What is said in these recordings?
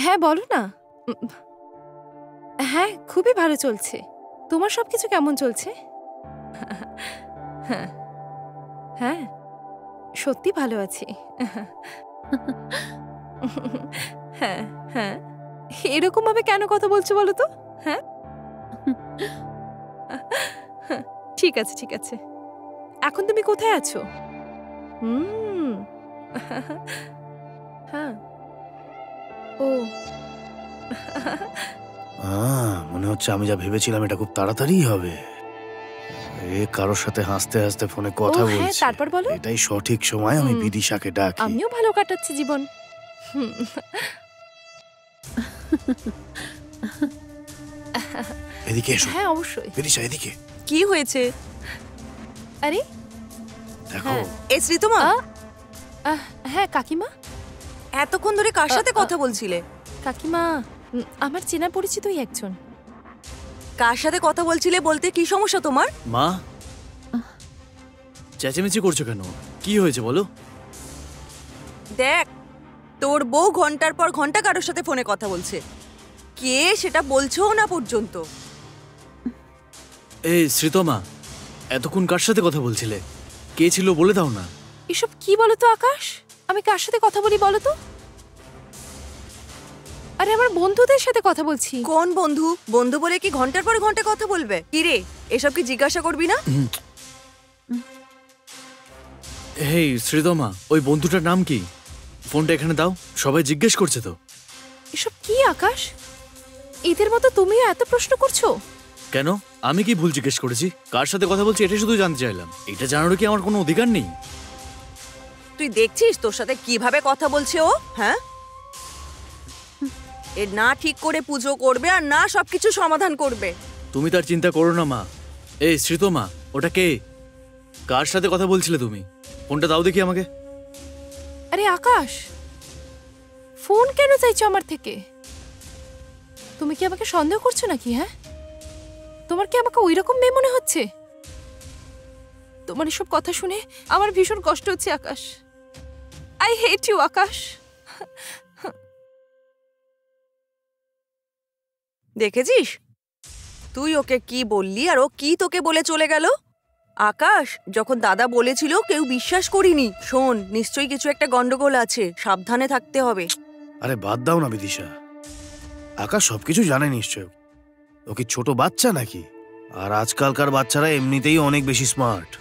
হ্যাঁ বলো না। হ্যাঁ খুবই ভালো চলছে। তোমার সবকিছু কেমন চলছে? হ্যাঁ হ্যাঁ সত্যি ভালো আছি। হ্যাঁ হ্যাঁ এরকম ভাবে কেন কথা বলছো বলো তো? হ্যাঁ ঠিক আছে ঠিক আছে। এখন তুমি কোথায় আছো? হ্যাঁ ও মনে হচ্ছে আমি যা ভেবেছিলাম এটা খুব তাড়াতাড়ি হবে। কারোর সাথে হাসতে হাসতে ফোনে কথা বলছি। তারপর বলো। এটাই সঠিক সময় আমি বিদিশাকে ডাকি। আমিও ভালো কাটাচ্ছি জীবন। এদিকে এসো। হ্যাঁ অবশ্যই। বিদিশা এদিকে। কি হয়েছে? আরে দেখো এ শ্রীতমা, হ্যাঁ কাকিমা। এতক্ষণ ধরে কার সাথে কথা বলছিলে? কাকিমা আমার চেনা পরিচিতই একজন। কার সাথে কথা বলছিলে বলতে কি সমস্যা তোমার? মা চেঁচামেচি করছো কেন? কি হয়েছে বলো? দেখ, তোর বউ ঘন্টার পর ঘন্টা কারোর সাথে ফোনে কথা বলছে। কে সেটা বলছো না পর্যন্ত। এই শ্রীতমা, এতক্ষণ কার সাথে কথা বলছিলে? কে ছিল বলে দাও না। এসব কি বলো তো আকাশ? আমি কার সাথে কথা বলি বলো তো? আরে আমার বন্ধুদের সাথে কথা বলছি। কোন বন্ধু? বন্ধু বলে কি ঘন্টার পর ঘন্টা কথা বলবে? কি রে, এসব কি জিজ্ঞাসা করবি না? হেই শ্রীতমা, ওই বন্ধুটার নাম কি? ফোনটা এখানে দাও, সবাই জিজ্ঞেস করছে তো। এসব কি আকাশ? এদের মতো তুমিও এত প্রশ্ন করছো কেন? আমি কি ভুল জিজ্ঞেস করেছি? কার সাথে কথা বলছি এটা শুধু জানতে চাইলাম। এটা জানার কি আমার কোনো অধিকার নেই? তুই দেখছিস তোর সাথে কিভাবে কথা বলছে ও? হ্যাঁ, এর না ঠিক করে পুজো করবে আর না সবকিছু সমাধান করবে। তুমি তার চিন্তা করো না মা। এই শ্রীতমা, ওটা কে? কার সাথে কথা বলছিলে তুমি? ফোনটা দাও দেখি আমাকে। আরে আকাশ, ফোন কেন চাইছো আমার থেকে? তুমি কি আমাকে সন্দেহ করছো নাকি? হ্যাঁ, তোমার কি আমাকে ওইরকম মেয়ে মনে হচ্ছে? তোমার এসব কথা শুনে আমার ভীষণ কষ্ট হচ্ছে আকাশ। আই হেট ইউ আকাশ। দেখেছিস তুই ওকে কি বললি আর ও কি তোকে বলে চলে গেল? আকাশ, যখন দাদা বলেছিল কেউ বিশ্বাস করিনি। শোন, নিশ্চয়ই কিছু একটা গন্ডগোল আছে, সাবধানে থাকতে হবে। আরে বাদ দাও না বিদিশা, আকাশ সবকিছু জানে নিশ্চয়। ও কি ছোট বাচ্চা নাকি? আর আজকালকার বাচ্চারা এমনিতেই অনেক বেশি স্মার্ট।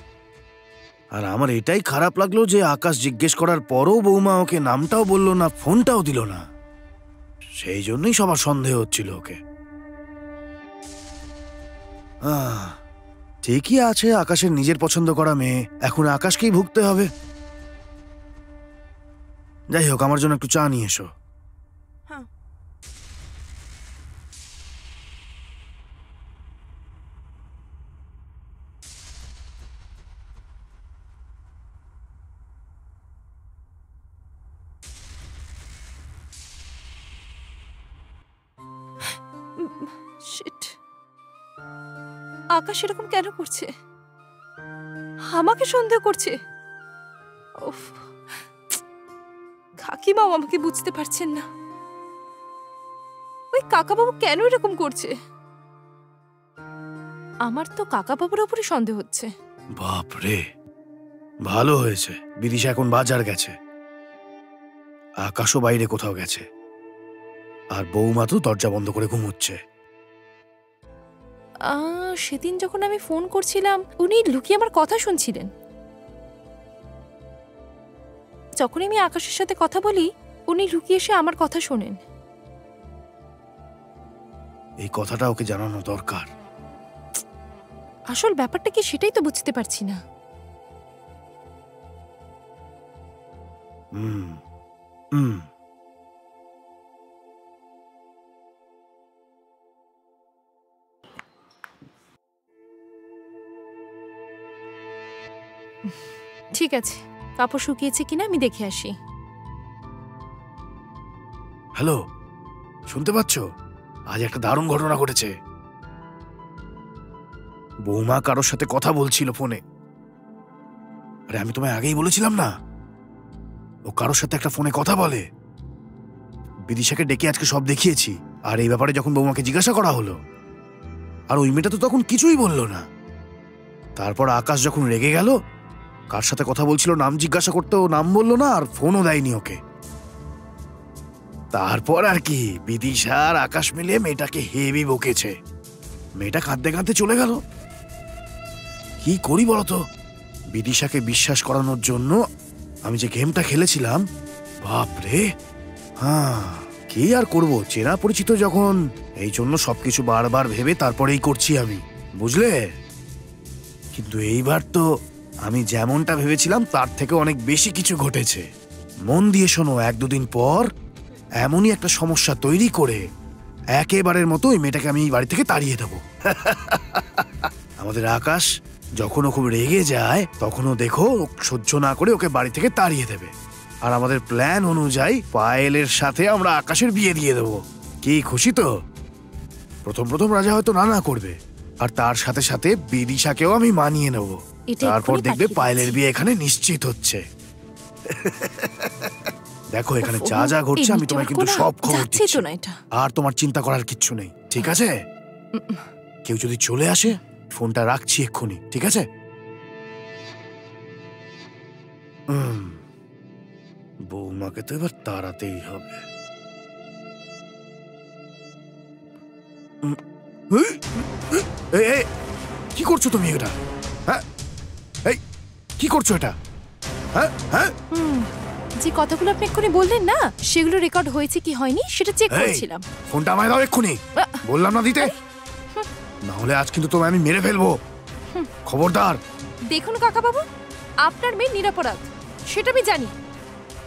আর আমার এটাই খারাপ লাগলো যে আকাশ জিজ্ঞেস করার পরও বৌমা ওকে নামটাও বললো না, ফোনটাও দিল না। সেই জন্যই সবার সন্দেহ হচ্ছিল ওকে। ঠিকই আছে, আকাশের নিজের পছন্দ করা মেয়ে, এখন আকাশকেই ভুগতে হবে। যাই হোক, আমার জন্য একটু চা নিয়ে এসো। হ্যাঁ। শিট, আকাশ এরকম কেন করছে? আমাকে সন্দেহ করছে। উফ, কাকিমাও আমাকে বুঝতে পারছেন না। ওই কাকাবাবু কেন এরকম করছে? আমার তো কাকাবাবুর উপরে সন্দেহ হচ্ছে। বাপ রে, ভালো হয়েছে বিদিশা এখন বাজার গেছে, আকাশও বাইরে কোথাও গেছে, আর বৌমা তো দরজা বন্ধ করে ঘুমোচ্ছে। সেদিন যখন আমি ফোন করছিলাম উনি লুকিয়ে আমার কথা শুনছিলেন। যখন আমি আকাশের সাথে কথা বলি উনি লুকিয়ে এসে আমার কথা শোনেন। এই কথাটা ওকে জানানো দরকার। আসল ব্যাপারটা কি সেটাই তো বুঝতে পারছি না। হুম হুম ঠিক আছে, কাপড় শুকিয়েছে কিনা আমি দেখে আসি। হ্যালো, শুনতে পাচ্ছ? আজ একটা দারুণ ঘটনা ঘটেছে। বৌমা কারোর সাথে কথা বলছিল ফোনে। আরে আমি তোমায় আগেই বলেছিলাম না, ও কারোর সাথে একটা ফোনে কথা বলে। বিদিশাকে ডেকে আজকে সব দেখিয়েছি। আর এই ব্যাপারে যখন বৌমাকে জিজ্ঞাসা করা হলো, আর ওই মেয়েটা তো তখন কিছুই বললো না। তারপর আকাশ যখন রেগে গেল, কার সাথে কথা বলছিল নাম জিজ্ঞাসা করতে, ও নাম বললো না আর ফোনও দেয়নি ওকে। তারপর আর কি, বিদিশা আর আকাশ মিলে মেয়েটাকে হেভি বকেছে। মেয়েটা কাঁদতে কাঁদতে চলে গেল। কি করি বলতো? বিদিশাকে বিশ্বাস করানোর জন্য আমি যে গেমটা খেলেছিলাম, বাপরে। হ্যাঁ, কি আর করব, চেনা পরিচিত যখন, এই জন্য সবকিছু বারবার ভেবে তারপরেই করছি আমি, বুঝলে? কিন্তু এইবার তো আমি যেমনটা ভেবেছিলাম তার থেকে অনেক বেশি কিছু ঘটেছে। মন দিয়ে শোনো, 1-2 দিন পর এমনই একটা সমস্যা তৈরি করে একেবারের মতো ওই মেয়েটাকে আমি এই বাড়ি থেকে তাড়িয়ে দেবো। আমাদের আকাশ যখনও খুব রেগে যায় তখনও দেখো সহ্য না করে ওকে বাড়ি থেকে তাড়িয়ে দেবে। আর আমাদের প্ল্যান অনুযায়ী পায়েলের সাথে আমরা আকাশের বিয়ে দিয়ে দেবো। কি খুশি তো? প্রথম প্রথম রাজা হয়তো না করবে, আর তার সাথে সাথে বিদিশাকেও আমি মানিয়ে নেব। তারপর দেখবে পায়েলের বিয়ে এখানে নিশ্চিত হচ্ছে। দেখো এখানে যা যা ঘটছে আমি তোমায় কিন্তু সব খবর দিচ্ছি, আর তোমার চিন্তা করার কিচ্ছু নেই, ঠিক আছে? কেউ যদি চলে আসে ফোনটা রাখছি এক্ষুনি, ঠিক আছে? বৌমাকে তো এবার তাড়াতেই হবে। কি করছো তুমি এটা? হ্যাঁ, এই কি করছো এটা? হ্যাঁ হ্যাঁ, যে কথাগুলো আপনি এক্ষুনি বললেন না, সেগুলো রেকর্ড হয়েছে কি হয়নি সেটা চেক করছিলাম। ফোনটা আমায় দাও এক্ষুনি, বললাম না দিতে, না হলে আজ কিন্তু তোমায় আমি মেরে ফেলবো, খবরদার। দেখুন কাকা বাবু, আপনার মেয়ে নিরপরাধ সেটা আমি জানি,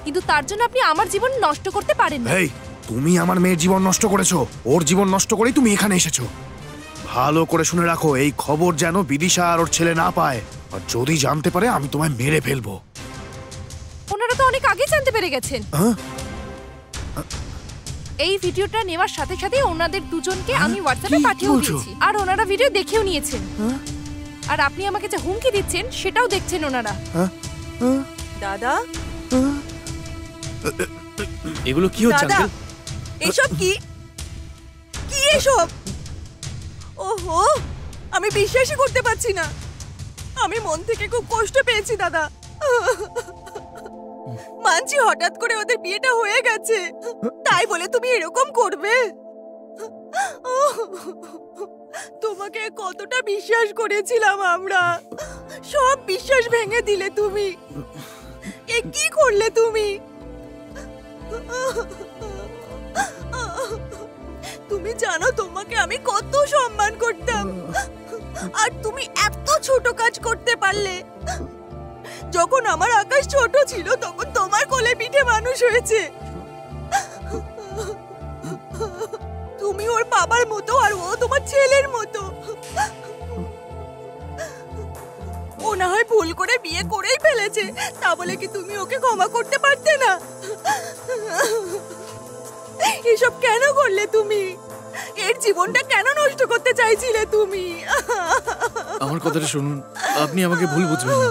কিন্তু তার জন্য আপনি আমার জীবন নষ্ট করতে পারেন না। এই, তুমি আমার মেয়ের জীবন নষ্ট করেছো, ওর জীবন নষ্ট করেই তুমি এখানে এসেছো। ভালো করে শুনে রাখো, এই খবর যেন বিদিশা আর ওর ছেলে না পায়, আর যদি জানতে পারে আমি তোমায় মেরে ফেলবো। ওনারা তো অনেক আগে জানতে পেরে গেছেন। এই ভিডিওটা নেওয়ার সাথে সাথে ওনাদের দুজনকে আমি হোয়াটসঅ্যাপে পাঠিয়ে দিয়েছি, আর ওনারা ভিডিও দেখেও নিয়েছেন। আর আপনি আমাকে যে হুমকি দিচ্ছেন সেটাও দেখছেন ওনারা। দাদা, এগুলো কি হচ্ছে দাদা, আঙ্কেল? এসব কি কি এসব? ওহো, আমি বিশ্বাসই করতে পারছি না। আমি মন থেকে খুব কষ্ট পেয়েছি দাদা। মানছি হঠাৎ করে ওদের বিয়েটা হয়ে গেছে, তাই বলে তুমি এরকম করবে? তোমাকে কতটা বিশ্বাস করেছিলাম আমরা, সব বিশ্বাস ভেঙে দিলে তুমি। এ কি করলে তুমি? তুমি জানো তোমাকে আমি কত সম্মান করতাম, আর তুমি এত ছোট কাজ করতে পারলে। যখন আমার আকাশ ছোট ছিল তখন তোমার কোলে পিঠে মানুষ হয়েছে। তুমি ওর বাবার মতো আর ও তোমার ছেলের মতো। ও না হয় ভুল করে বিয়ে করেই ফেলেছে, তা বলে কি তুমি ওকে ক্ষমা করতে পারতে না? এসব কেন করলে তুমি? এর জীবনটা কেন নষ্ট করতে চাইছিলে তুমি? আমার কথাটা শুনুন, আপনি আমাকে ভুল বুঝবেন না।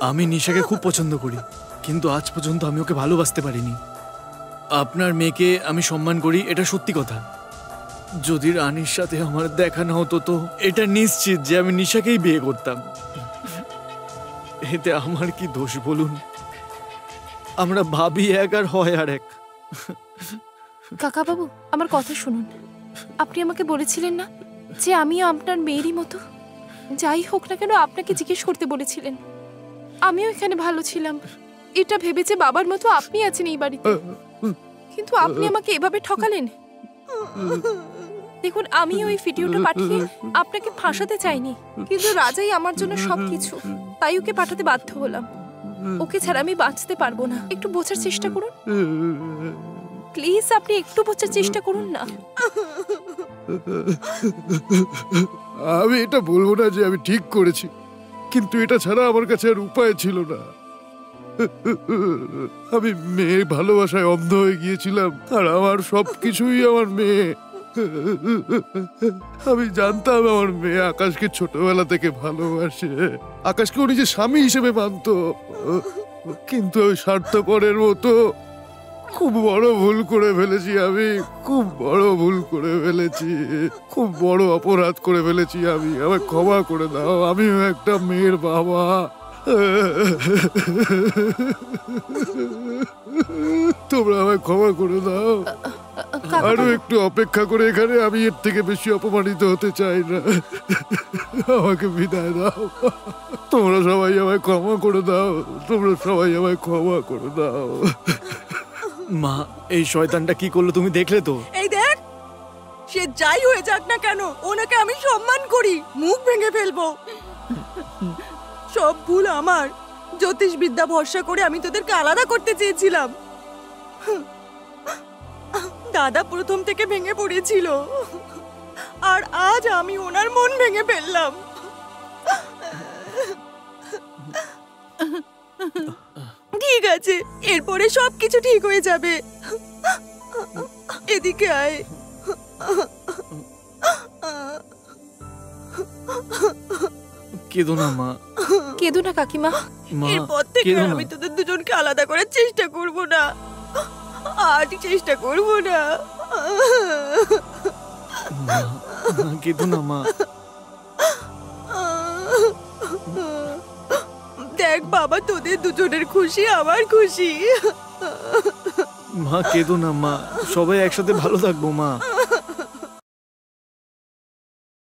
আমি নিশাকে খুব পছন্দ করি, কিন্তু আজ পর্যন্ত আমি ওকে ভালোবাসতে পারিনি। আপনার মেয়েকে আমি সম্মান করি, এটা সত্যি কথা। যদি রানীর সাথে আমার দেখা না হতো তো এটা নিশ্চিত যে আমি নিশাকেই বিয়ে করতাম। এতে আমার কি দোষ বলুন? আমরা ভাবি এক আর হয় আর এক। কাকা বাবু, আমার কথা শুনুন। আপনি আমাকে বলেছিলেন না যে আমিও আপনার মেয়েরই মতো? যাই হোক না কেন আপনাকে জিজ্ঞেস করতে বলেছিলেন। আমিও এখানে ভালো ছিলাম, এটা ভেবেছে বাবার মতো আপনি আছেন এই বাড়িতে, কিন্তু আপনি আমাকে এভাবে ঠকালেন। দেখুন, আমি ওই ভিডিওটা পাঠিয়ে আপনাকে ফাঁসাতে চাইনি, কিন্তু রাজাই আমার জন্য সবকিছু, তাই ওকে পাঠাতে বাধ্য হলাম। ওকে ছাড়া আমি বাঁচতে পারবো না। একটু বোঝার চেষ্টা করুন প্লিজ, আপনি একটু বোঝার চেষ্টা করুন না। আমি এটা বলবো না যে আমি ঠিক করেছি, কিন্তু এটা ছাড়া আমার কাছে আর উপায় ছিল না। আমি মেয়ের ভালোবাসায় অন্ধ হয়ে গিয়েছিলাম, আর আমার সবকিছুই আমার মেয়ে। আমি জানতাম আমার মেয়ে আকাশকে ছোটবেলা থেকে ভালোবাসে, আকাশকে ও নিজের স্বামী হিসেবে মানত, কিন্তু ওই স্বার্থপরের মতো খুব বড় ভুল করে ফেলেছি আমি, খুব বড় ভুল করে ফেলেছি, খুব বড় অপরাধ করে ফেলেছি আমি। আমায় ক্ষমা করে দাও, আমিও একটা মেয়ের বাবা। তোমরা আমায় ক্ষমা করে দাও। কাকা আরো একটু অপেক্ষা করে এখানে, আমি এর থেকে বেশি অপমানিত হতে চাই না। আমাকে বিদায় দাও। তোমরা সবাই আমায় ক্ষমা করে দাও, তোমরা সবাই আমায় ক্ষমা করে দাও। মা, এই শয়তানটা কি করলো তুমি দেখলে তো? এই দেখ, সে যাই হয়ে যাক না কেন, ওনাকে আমি সম্মান করি, মুখ ভেঙে ফেলবো। সব ভুল আমার। জ্যোতিষবিদ্যা ভরসা করে আমি তোদেরকে আলাদা করতে চেয়েছিলাম। দাদা প্রথম থেকে ভেঙে পড়েছিল, আর আজ আমি ওনার মন ভেঙে ফেললাম। ঠিক আছে, এরপরে সবকিছু ঠিক হয়ে যাবে। এদিকে আয়। কেঁদো না মা। কেঁদো না কাকিমা। মা, এরপর থেকে কেঁদো আর না। আমি তোদের দুজনকে আলাদা করার চেষ্টা করব না, আর চেষ্টা করব না। মা, কেঁদো না মা। দেখ বাবা, তোদের দুজনের খুশি আমার খুশি। মা কেঁদো না মা, সবাই একসাথে ভালো থাকবো মা।